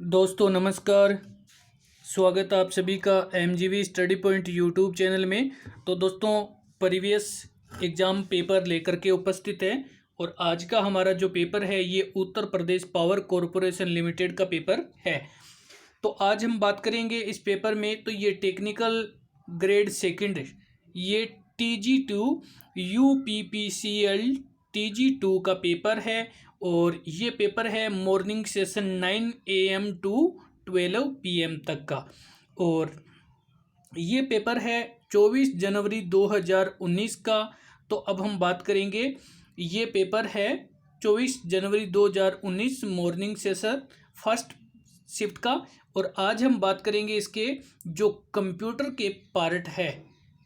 दोस्तों नमस्कार। स्वागत है आप सभी का एमजीवी स्टडी पॉइंट यूट्यूब चैनल में। तो दोस्तों प्रीवियस एग्ज़ाम पेपर लेकर के उपस्थित है और आज का हमारा जो पेपर है ये Uttar Pradesh power corporation limited का पेपर है। तो आज हम बात करेंगे इस पेपर में। तो ये टेक्निकल ग्रेड सेकंड ये TG2 UPPCL TG2 का पेपर है और ये पेपर है morning session 9 AM to 12 PM तक का। और ये पेपर है 24 जनवरी 2019 का। तो अब हम बात करेंगे, ये पेपर है 24 जनवरी 2019 मॉर्निंग सेशन फर्स्ट शिफ्ट का। और आज हम बात करेंगे इसके जो कंप्यूटर के पार्ट है,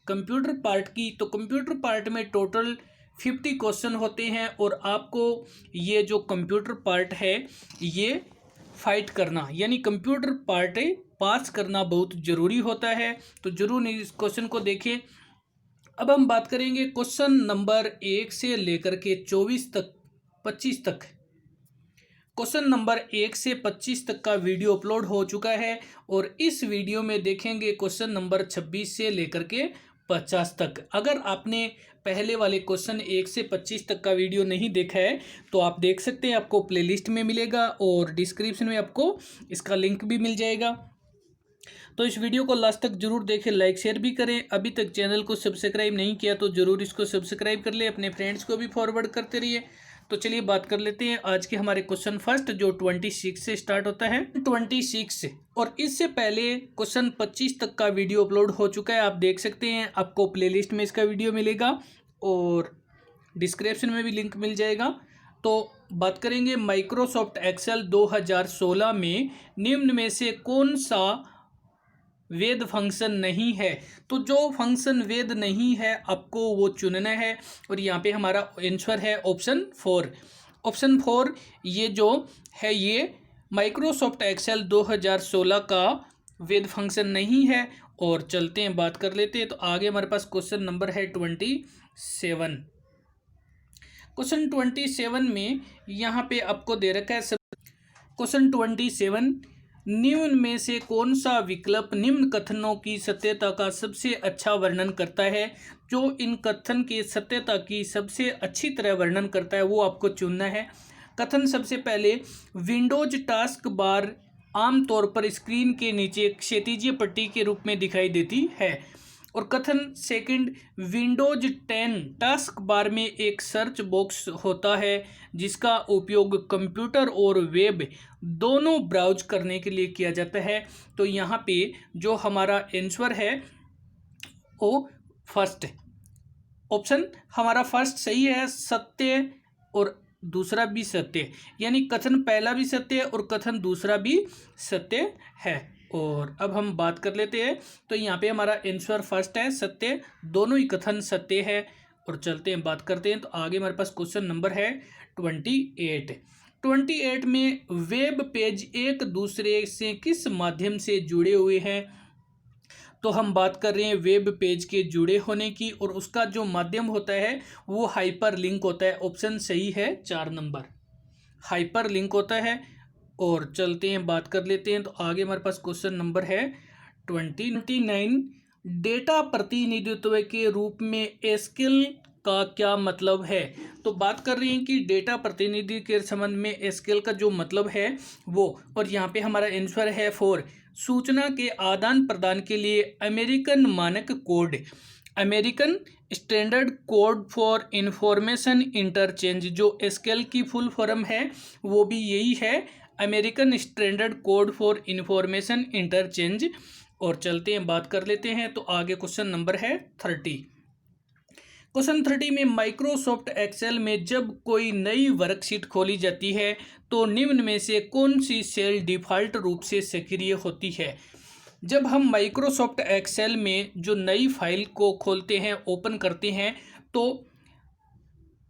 कंप्यूटर पार्ट की। तो कंप्यूटर पार्ट में टोटल 50 क्वेश्चन होते हैं और आपको ये जो कंप्यूटर पार्ट है ये फाइट करना, यानी कंप्यूटर पार्ट पास करना बहुत ज़रूरी होता है। तो जरूर इस क्वेश्चन को देखें। अब हम बात करेंगे क्वेश्चन नंबर 1 से लेकर के 25 तक। क्वेश्चन नंबर 1 से 25 तक का वीडियो अपलोड हो चुका है और इस वीडियो में देखेंगे क्वेश्चन नंबर 26 से लेकर के 50 तक। अगर आपने पहले वाले क्वेश्चन 1 से 25 तक का वीडियो नहीं देखा है तो आप देख सकते हैं, आपको प्लेलिस्ट में मिलेगा और डिस्क्रिप्शन में आपको इसका लिंक भी मिल जाएगा। तो इस वीडियो को लास्ट तक जरूर देखें, लाइक शेयर भी करें। अभी तक चैनल को सब्सक्राइब नहीं किया तो जरूर इसको सब्सक्राइब कर ले, अपने फ्रेंड्स को भी फॉरवर्ड करते रहिए। तो चलिए बात कर लेते हैं आज के हमारे क्वेश्चन फर्स्ट, जो 26 से स्टार्ट होता है। 26 से, और इससे पहले क्वेश्चन 25 तक का वीडियो अपलोड हो चुका है, आप देख सकते हैं। आपको प्लेलिस्ट में इसका वीडियो मिलेगा और डिस्क्रिप्शन में भी लिंक मिल जाएगा। तो बात करेंगे माइक्रोसॉफ्ट एक्सेल 2016 में निम्न में से कौन सा वेद फंक्शन नहीं है। तो जो फंक्शन वेद नहीं है आपको वो चुनना है और यहाँ पे हमारा आंसर है ऑप्शन 4। ऑप्शन 4 ये जो है ये माइक्रोसॉफ्ट एक्सेल 2016 का वेद फंक्शन नहीं है। और चलते हैं बात कर लेते हैं। तो आगे हमारे पास क्वेश्चन नंबर है 27। क्वेश्चन 27 में यहाँ पे आपको दे रखा है क्वेश्चन 27, निम्न में से कौन सा विकल्प निम्न कथनों की सत्यता का सबसे अच्छा वर्णन करता है। जो इन कथन के सत्यता की सबसे अच्छी तरह वर्णन करता है वो आपको चुनना है। कथन सबसे पहले, विंडोज टास्क बार आमतौर पर स्क्रीन के नीचे क्षैतिज पट्टी के रूप में दिखाई देती है। और कथन सेकंड, विंडोज 10 टास्क बार में एक सर्च बॉक्स होता है जिसका उपयोग कंप्यूटर और वेब दोनों ब्राउज करने के लिए किया जाता है। तो यहाँ पे जो हमारा आंसर है वो फर्स्ट ऑप्शन हमारा फर्स्ट सही है, सत्य और दूसरा भी सत्य, यानी कथन पहला भी सत्य है और कथन दूसरा भी सत्य है। और अब हम बात कर लेते हैं। तो यहाँ पे हमारा आंसर फर्स्ट है, सत्य, दोनों ही कथन सत्य है। और चलते हैं बात करते हैं। तो आगे हमारे पास क्वेश्चन नंबर है 28 में वेब पेज एक दूसरे से किस माध्यम से जुड़े हुए हैं। तो हम बात कर रहे हैं वेब पेज के जुड़े होने की और उसका जो माध्यम होता है वो हाइपर लिंक होता है। ऑप्शन सही है 4 नंबर, हाइपर लिंक होता है। और चलते हैं बात कर लेते हैं। तो आगे हमारे पास क्वेश्चन नंबर है 29, डेटा प्रतिनिधित्व के रूप में एसक्यूएल का क्या मतलब है। तो बात कर रहे हैं कि डेटा प्रतिनिधि के संबंध में एसक्यूएल का जो मतलब है वो, और यहाँ पे हमारा आंसर है 4, सूचना के आदान प्रदान के लिए अमेरिकन मानक code, American standard code for information interchange. जो एसक्यूएल की फुल फॉर्म है वो भी यही है, American standard code for information interchange. और चलते हैं बात कर लेते हैं। तो आगे क्वेश्चन नंबर है 30। क्वेश्चन 30 में माइक्रोसॉफ्ट एक्सेल में जब कोई नई वर्कशीट खोली जाती है तो निम्न में से कौन सी सेल डिफ़ॉल्ट रूप से सक्रिय होती है। जब हम माइक्रोसॉफ्ट एक्सेल में जो नई फाइल को खोलते हैं, ओपन करते हैं, तो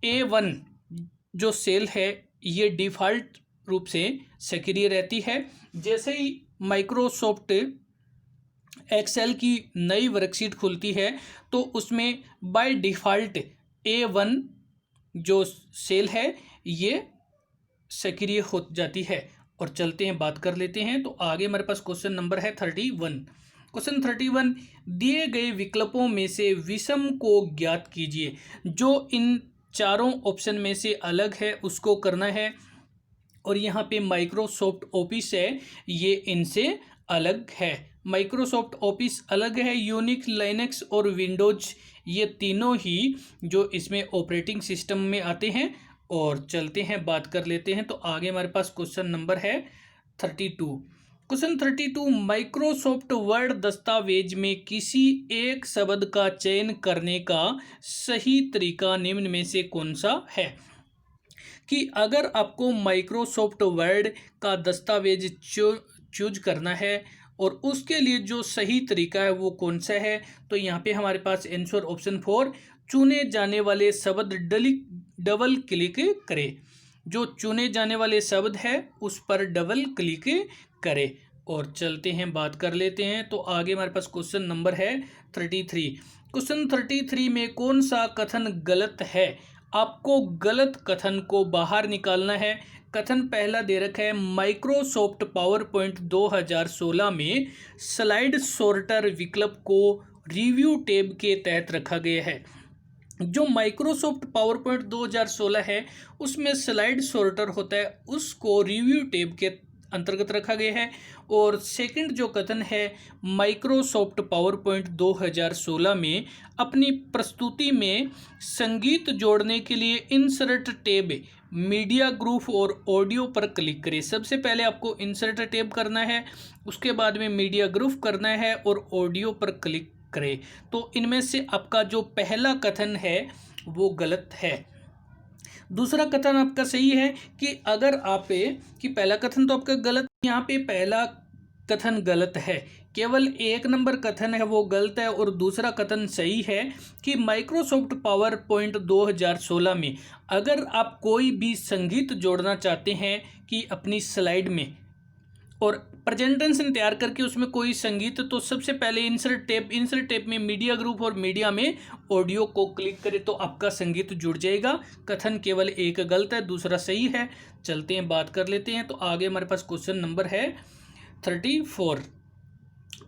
A1 जो सेल है ये डिफ़ॉल्ट रूप से सक्रिय रहती है। जैसे ही माइक्रोसॉफ्ट एक्सेल की नई वर्कशीट खुलती है तो उसमें बाय डिफ़ॉल्ट A1 जो सेल है ये सक्रिय हो जाती है। और चलते हैं बात कर लेते हैं। तो आगे हमारे पास क्वेश्चन नंबर है 31। क्वेश्चन 31, दिए गए विकल्पों में से विषम को ज्ञात कीजिए। जो इन चारों ऑप्शन में से अलग है उसको करना है। और यहाँ पे माइक्रोसॉफ्ट ऑफिस है, ये इनसे अलग है। माइक्रोसॉफ्ट ऑफिस अलग है, यूनिक्स, लाइनक्स और विंडोज ये तीनों ही जो इसमें ऑपरेटिंग सिस्टम में आते हैं। और चलते हैं बात कर लेते हैं। तो आगे हमारे पास क्वेश्चन नंबर है 32। क्वेश्चन 32, माइक्रोसॉफ्ट वर्ड दस्तावेज में किसी एक शब्द का चयन करने का सही तरीका निम्न में से कौन सा है। कि अगर आपको माइक्रोसॉफ्ट वर्ड का दस्तावेज चूज करना है और उसके लिए जो सही तरीका है वो कौन सा है, तो यहाँ पे हमारे पास आंसर ऑप्शन 4, चुने जाने वाले शब्द डबल क्लिक करें। जो चुने जाने वाले शब्द है उस पर डबल क्लिक करें। और चलते हैं बात कर लेते हैं। तो आगे हमारे पास क्वेश्चन नंबर है 33। क्वेश्चन 33 में कौन सा कथन गलत है। आपको गलत कथन को बाहर निकालना है। कथन पहला दे रखा है, माइक्रोसॉफ्ट पावर पॉइंट 2016 में स्लाइड सॉर्टर विकल्प को रिव्यू टैब के तहत रखा गया है। जो माइक्रोसॉफ्ट पावर पॉइंट 2016 है उसमें स्लाइड सॉर्टर होता है, उसको रिव्यू टैब के अंतर्गत रखा गया है। और सेकंड जो कथन है, माइक्रोसॉफ्ट पावर पॉइंट 2016 में अपनी प्रस्तुति में संगीत जोड़ने के लिए इंसर्ट टैब, मीडिया ग्रुप और ऑडियो पर क्लिक करें। सबसे पहले आपको इंसर्ट टैब करना है, उसके बाद में मीडिया ग्रुप करना है और ऑडियो पर क्लिक करें। तो इनमें से आपका जो पहला कथन है वो गलत है। दूसरा कथन आपका सही है कि अगर आप कि पहला कथन तो आपका गलत, यहाँ पे पहला कथन गलत है, केवल एक नंबर कथन है वो गलत है। और दूसरा कथन सही है कि माइक्रोसॉफ्ट पावर पॉइंट 2016 में अगर आप कोई भी संगीत जोड़ना चाहते हैं कि अपनी स्लाइड में और प्रेजेंटेशन तैयार करके उसमें कोई संगीत, तो सबसे पहले इंसर्ट टैब में मीडिया ग्रुप और मीडिया में ऑडियो को क्लिक करें तो आपका संगीत जुड़ जाएगा। कथन केवल एक गलत है, दूसरा सही है। चलते हैं बात कर लेते हैं। तो आगे हमारे पास क्वेश्चन नंबर है 34।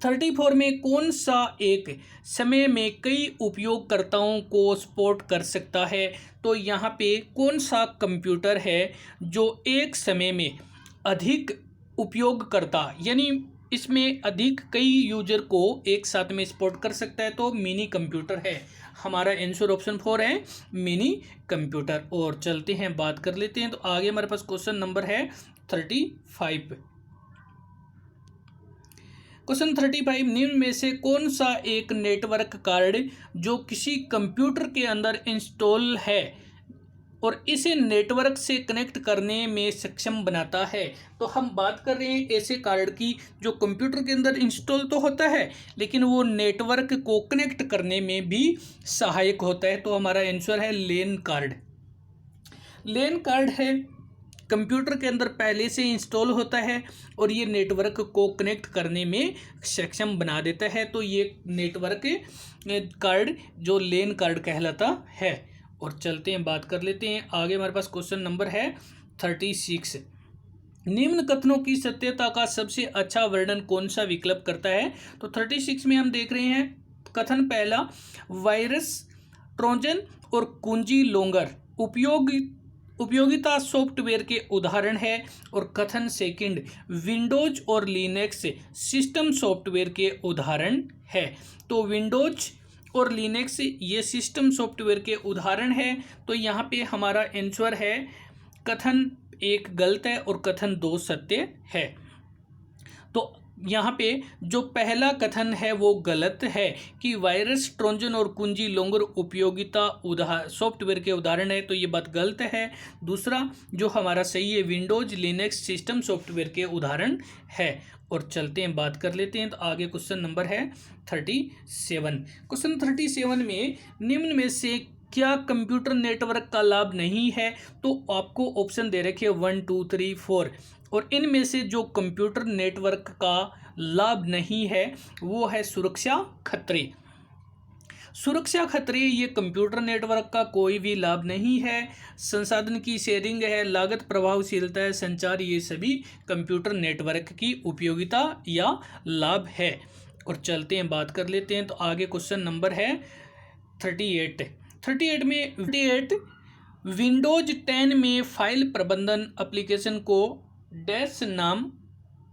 34 में कौन सा एक समय में कई उपयोगकर्ताओं को सपोर्ट कर सकता है। तो यहाँ पे कौन सा कंप्यूटर है जो एक समय में अधिक उपयोगकर्ता, यानी इसमें अधिक कई यूजर को एक साथ में सपोर्ट कर सकता है, तो मिनी कंप्यूटर है। हमारा आंसर ऑप्शन 4 है, मिनी कंप्यूटर। और चलते हैं बात कर लेते हैं। तो आगे हमारे पास क्वेश्चन नंबर है 35। क्वेश्चन 35, निम्न में से कौन सा एक नेटवर्क कार्ड जो किसी कंप्यूटर के अंदर इंस्टॉल है और इसे नेटवर्क से कनेक्ट करने में सक्षम बनाता है। तो हम बात कर रहे हैं ऐसे कार्ड की जो कंप्यूटर के अंदर इंस्टॉल तो होता है लेकिन वो नेटवर्क को कनेक्ट करने में भी सहायक होता है। तो हमारा आंसर है लैन कार्ड। लैन कार्ड है, कंप्यूटर के अंदर पहले से इंस्टॉल होता है और ये नेटवर्क को कनेक्ट करने में सक्षम बना देता है। तो ये नेटवर्क कार्ड जो लैन कार्ड कहलाता है। और चलते हैं बात कर लेते हैं। आगे हमारे पास क्वेश्चन नंबर है 36। निम्न कथनों की सत्यता का सबसे अच्छा वर्णन कौन सा विकल्प करता है। तो 36 में हम देख रहे हैं कथन पहला, वायरस, ट्रोजन और कुंजी लॉन्गर उपयोगिता सॉफ्टवेयर के उदाहरण है। और कथन सेकंड, विंडोज और लिनक्स सिस्टम सॉफ्टवेयर के उदाहरण है। तो विंडोज और लिनक्स ये सिस्टम सॉफ्टवेयर के उदाहरण है। तो यहाँ पे हमारा आंसर है कथन एक गलत है और कथन 2 सत्य है। तो यहाँ पे जो पहला कथन है वो गलत है कि वायरस, ट्रोजन और कुंजी लॉन्गर उपयोगिता सॉफ्टवेयर के उदाहरण है, तो ये बात गलत है। दूसरा जो हमारा सही है, विंडोज लिनक्स सिस्टम सॉफ्टवेयर के उदाहरण है। और चलते हैं बात कर लेते हैं। तो आगे क्वेश्चन नंबर है 37। क्वेश्चन 37 में निम्न में से क्या कंप्यूटर नेटवर्क का लाभ नहीं है। तो आपको ऑप्शन दे रखे 1 2 3 4 और इनमें से जो कंप्यूटर नेटवर्क का लाभ नहीं है वो है सुरक्षा खतरे। सुरक्षा खतरे, ये कंप्यूटर नेटवर्क का कोई भी लाभ नहीं है। संसाधन की शेयरिंग है, लागत प्रभावशीलता है, संचार, ये सभी कंप्यूटर नेटवर्क की उपयोगिता या लाभ है। और चलते हैं बात कर लेते हैं। तो आगे क्वेश्चन नंबर है 38 विंडोज 10 में फाइल प्रबंधन एप्लीकेशन को डैश नाम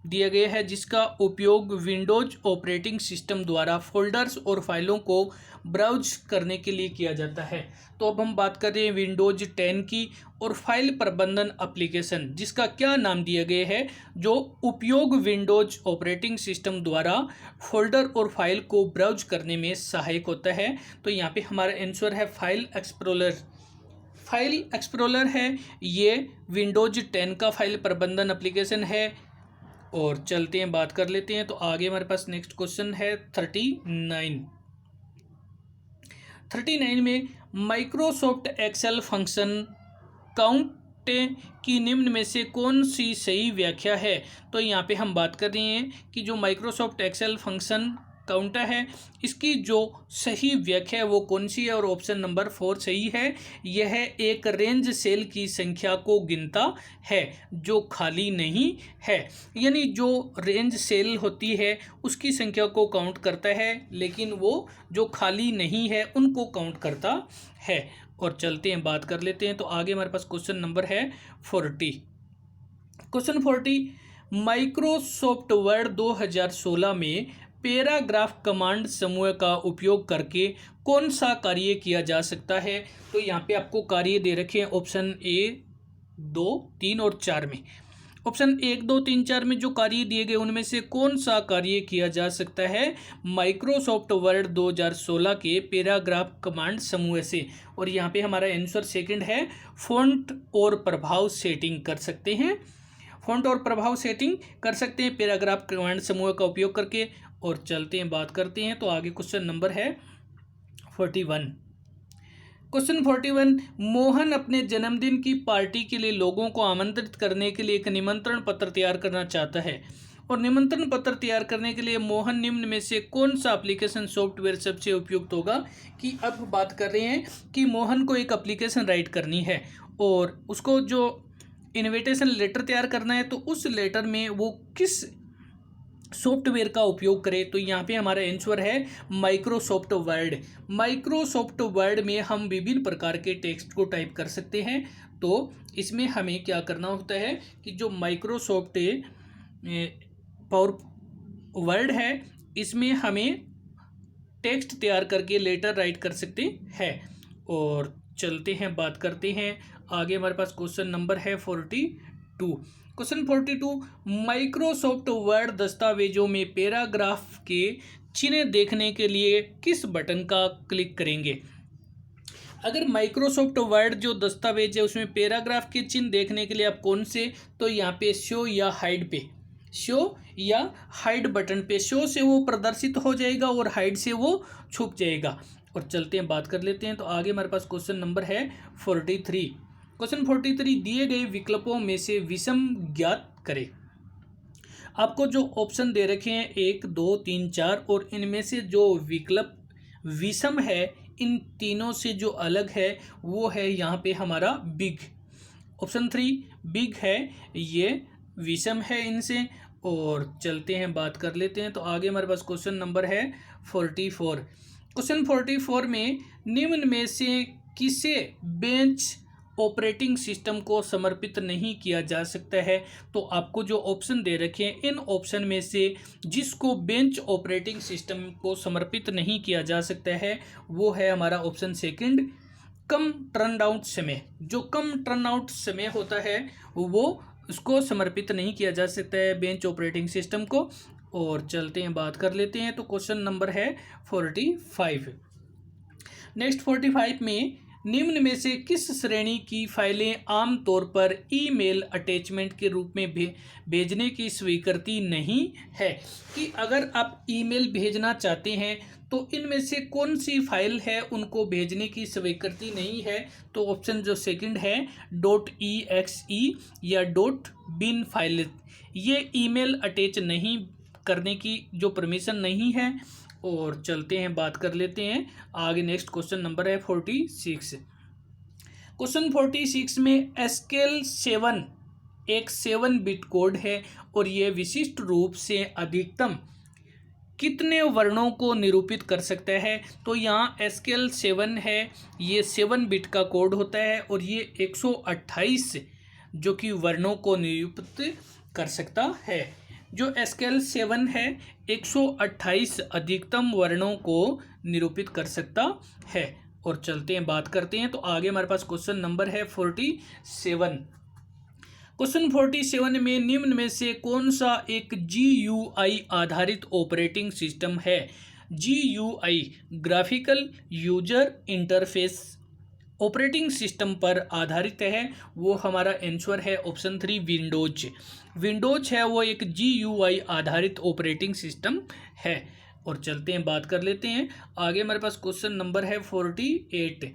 दिया गया है, जिसका उपयोग विंडोज ऑपरेटिंग सिस्टम द्वारा फोल्डर्स और फाइलों को ब्राउज करने के लिए किया जाता है। तो अब हम बात कर रहे हैं विंडोज 10 की, और फाइल प्रबंधन एप्लीकेशन जिसका क्या नाम दिया गया है, जो उपयोग विंडोज ऑपरेटिंग सिस्टम द्वारा फोल्डर और फाइल को ब्राउज करने में सहायक होता है। तो यहाँ पे हमारा आंसर है फाइल एक्सप्लोरर। फाइल एक्सप्लोरर है, ये विंडोज 10 का फाइल प्रबंधन एप्लीकेशन है। और चलते हैं बात कर लेते हैं। तो आगे हमारे पास नेक्स्ट क्वेश्चन है 39 में माइक्रोसॉफ्ट एक्सेल फंक्शन काउंट की निम्न में से कौन सी सही व्याख्या है। तो यहाँ पे हम बात कर रहे हैं कि जो माइक्रोसॉफ्ट एक्सेल फंक्शन काउंटर है, इसकी जो सही व्याख्या है वो कौन सी है, और ऑप्शन नंबर 4 सही है। यह एक रेंज सेल की संख्या को गिनता है जो खाली नहीं है, यानी जो रेंज सेल होती है उसकी संख्या को काउंट करता है, लेकिन वो जो खाली नहीं है उनको काउंट करता है। और चलते हैं बात कर लेते हैं। तो आगे हमारे पास क्वेश्चन नंबर है 40। क्वेश्चन 40 माइक्रोसॉफ्ट वर्ड 2016 में पैराग्राफ कमांड समूह का उपयोग करके कौन सा कार्य किया जा सकता है। तो यहाँ पे आपको कार्य दे रखे हैं ऑप्शन 1, 2, 3 और 4 में। ऑप्शन 1, 2, 3, 4 में जो कार्य दिए गए उनमें से कौन सा कार्य किया जा सकता है माइक्रोसॉफ्ट वर्ड 2016 के पैराग्राफ कमांड समूह से। और यहाँ पे हमारा आंसर सेकंड है, फ़ॉन्ट और प्रभाव सेटिंग कर सकते हैं। फ़ॉन्ट और प्रभाव सेटिंग कर सकते हैं पैराग्राफ कमांड समूह का उपयोग करके। और चलते हैं बात करते हैं। तो आगे क्वेश्चन नंबर है 41। क्वेश्चन 41 मोहन अपने जन्मदिन की पार्टी के लिए लोगों को आमंत्रित करने के लिए एक निमंत्रण पत्र तैयार करना चाहता है, और निमंत्रण पत्र तैयार करने के लिए मोहन निम्न में से कौन सा एप्लीकेशन सॉफ्टवेयर सबसे उपयुक्त होगा। कि अब बात कर रहे हैं कि मोहन को एक एप्लीकेशन राइट करनी है और उसको जो इनविटेशन लेटर तैयार करना है, तो उस लेटर में वो किस सॉफ्टवेयर का उपयोग करें। तो यहाँ पे हमारा आंसर है माइक्रोसॉफ्ट वर्ड। माइक्रोसॉफ्ट वर्ड में हम विभिन्न प्रकार के टेक्स्ट को टाइप कर सकते हैं। तो इसमें हमें क्या करना होता है कि जो माइक्रोसॉफ्ट पावर वर्ड है, इसमें हमें टेक्स्ट तैयार करके लेटर राइट कर सकते हैं। और चलते हैं बात करते हैं आगे। हमारे पास क्वेश्चन नंबर है 42। क्वेश्चन 42 माइक्रोसॉफ्ट वर्ड दस्तावेजों में पैराग्राफ के चिन्ह देखने के लिए किस बटन का क्लिक करेंगे। अगर माइक्रोसॉफ्ट वर्ड जो दस्तावेज है उसमें पैराग्राफ के चिन्ह देखने के लिए आप कौन से, तो यहाँ पे शो या हाइड पे, शो या हाइड बटन पे, शो से वो प्रदर्शित हो जाएगा और हाइड से वो छुप जाएगा। और चलते हैं बात कर लेते हैं। तो आगे हमारे पास क्वेश्चन नंबर है 43। क्वेश्चन 43 दिए गए विकल्पों में से विषम ज्ञात करें। आपको जो ऑप्शन दे रखे हैं 1, 2, 3, 4, और इनमें से जो विकल्प विषम है, इन तीनों से जो अलग है वो है यहाँ पे हमारा बिग। ऑप्शन 3 बिग है, ये विषम है इनसे। और चलते हैं बात कर लेते हैं। तो आगे हमारे पास क्वेश्चन नंबर है 44। क्वेश्चन 44 में निम्न में से किसे बेंच ऑपरेटिंग सिस्टम को समर्पित नहीं किया जा सकता है। तो आपको जो ऑप्शन दे रखे हैं, इन ऑप्शन में से जिसको बेंच ऑपरेटिंग सिस्टम को समर्पित नहीं किया जा सकता है वो है हमारा ऑप्शन सेकंड, कम टर्न आउट समय। जो कम टर्न आउट समय होता है वो उसको समर्पित नहीं किया जा सकता है बेंच ऑपरेटिंग सिस्टम को। और चलते हैं बात कर लेते हैं। तो क्वेश्चन नंबर है 45। नेक्स्ट 45 में निम्न में से किस श्रेणी की फाइलें आमतौर पर ईमेल अटैचमेंट के रूप में भेजने की स्वीकृति नहीं है। कि अगर आप ईमेल भेजना चाहते हैं तो इनमें से कौन सी फाइल है उनको भेजने की स्वीकृति नहीं है। तो ऑप्शन जो सेकंड है .exe या .bin फाइल, ये ईमेल अटैच नहीं करने की जो परमिशन नहीं है। और चलते हैं, बात कर लेते हैं आगे। नेक्स्ट क्वेश्चन नंबर है 46। क्वेश्चन 46 में एसक्यूएल 7 एक 7 बिट कोड है और ये विशिष्ट रूप से अधिकतम कितने वर्णों को निरूपित कर सकता है। तो यहाँ एसक्यूएल 7 है, ये 7 बिट का कोड होता है और ये 128 जो कि वर्णों को निरूपित कर सकता है। जो एसक्यूएल 7 है 128 अधिकतम वर्णों को निरूपित कर सकता है। और चलते हैं, बात करते हैं। तो आगे हमारे पास क्वेश्चन नंबर है 47। क्वेश्चन 47 में निम्न में से कौन सा एक GUI आधारित ऑपरेटिंग सिस्टम है। GUI graphical user interface operating system पर आधारित है। वो हमारा आंसर है ऑप्शन 3 विंडोज। विंडोज है वो एक GUI आधारित ऑपरेटिंग सिस्टम है। और चलते हैं, बात कर लेते हैं आगे। हमारे पास क्वेश्चन नंबर है 48।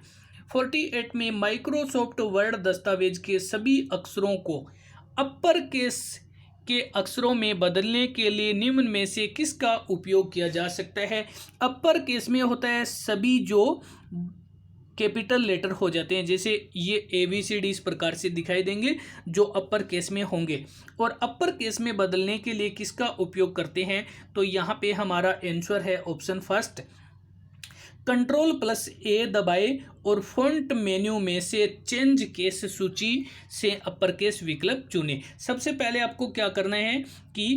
48 में माइक्रोसॉफ्ट वर्ड दस्तावेज के सभी अक्षरों को अपर केस के अक्षरों में बदलने के लिए निम्न में से किसका उपयोग किया जा सकता है। अपर केस में होता है सभी जो कैपिटल लेटर हो जाते हैं, जैसे ये ABCD इस प्रकार से दिखाई देंगे जो अपर केस में होंगे। और अपर केस में बदलने के लिए किसका उपयोग करते हैं, तो यहाँ पे हमारा आंसर है ऑप्शन फर्स्ट। Ctrl+A दबाए और फॉन्ट मेन्यू में से चेंज केस सूची से अपर केस विकल्प चुने। सबसे पहले आपको क्या करना है कि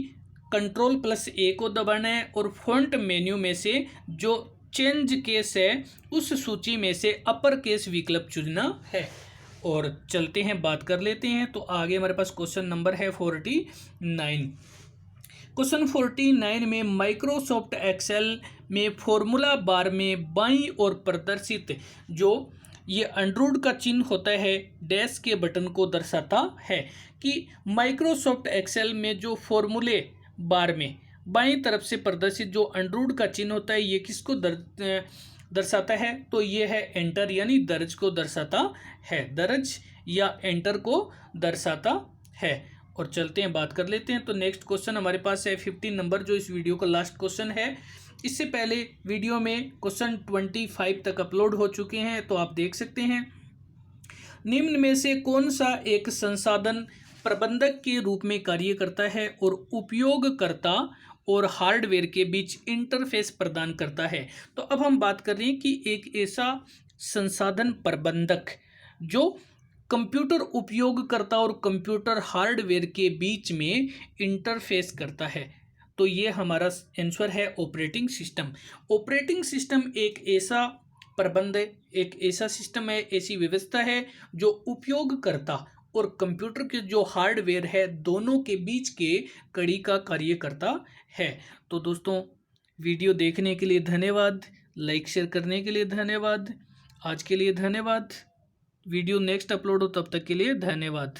Ctrl+A को दबाना है और फॉन्ट मेन्यू में से जो चेंज केस है उस सूची में से अपर केस विकल्प चुनना है। और चलते हैं, बात कर लेते हैं। तो आगे हमारे पास क्वेश्चन नंबर है 49। क्वेश्चन 49 में माइक्रोसॉफ्ट एक्सेल में फॉर्मूला बार में बाईं ओर प्रदर्शित जो ये अंडरवुड का चिन्ह होता है डैश के बटन को दर्शाता है। कि माइक्रोसॉफ्ट एक्सेल में जो फॉर्मूले बार में बाईं तरफ से प्रदर्शित जो अंडरवुड का चिन्ह होता है ये किसको दर्शाता है, तो ये है एंटर, यानी दर्ज को दर्शाता है। दर्ज या एंटर को दर्शाता है। और चलते हैं, बात कर लेते हैं। तो नेक्स्ट क्वेश्चन हमारे पास है 15 नंबर, जो इस वीडियो का लास्ट क्वेश्चन है। इससे पहले वीडियो में क्वेश्चन 25 तक अपलोड हो चुके हैं, तो आप देख सकते हैं। निम्न में से कौन सा एक संसाधन प्रबंधक के रूप में कार्य करता है और उपयोगकर्ता और हार्डवेयर के बीच इंटरफेस प्रदान करता है। तो अब हम बात कर रहे हैं कि एक ऐसा संसाधन प्रबंधक जो कंप्यूटर उपयोगकर्ता और कंप्यूटर हार्डवेयर के बीच में इंटरफेस करता है। तो ये हमारा आंसर है ऑपरेटिंग सिस्टम। ऑपरेटिंग सिस्टम एक ऐसा प्रबंध, एक ऐसा सिस्टम है, ऐसी व्यवस्था है जो उपयोगकर्ता और कंप्यूटर के जो हार्डवेयर है दोनों के बीच के कड़ी का कार्य करता है। तो दोस्तों, वीडियो देखने के लिए धन्यवाद, लाइक शेयर करने के लिए धन्यवाद। आज के लिए धन्यवाद। वीडियो नेक्स्ट अपलोड हो तब तक के लिए धन्यवाद।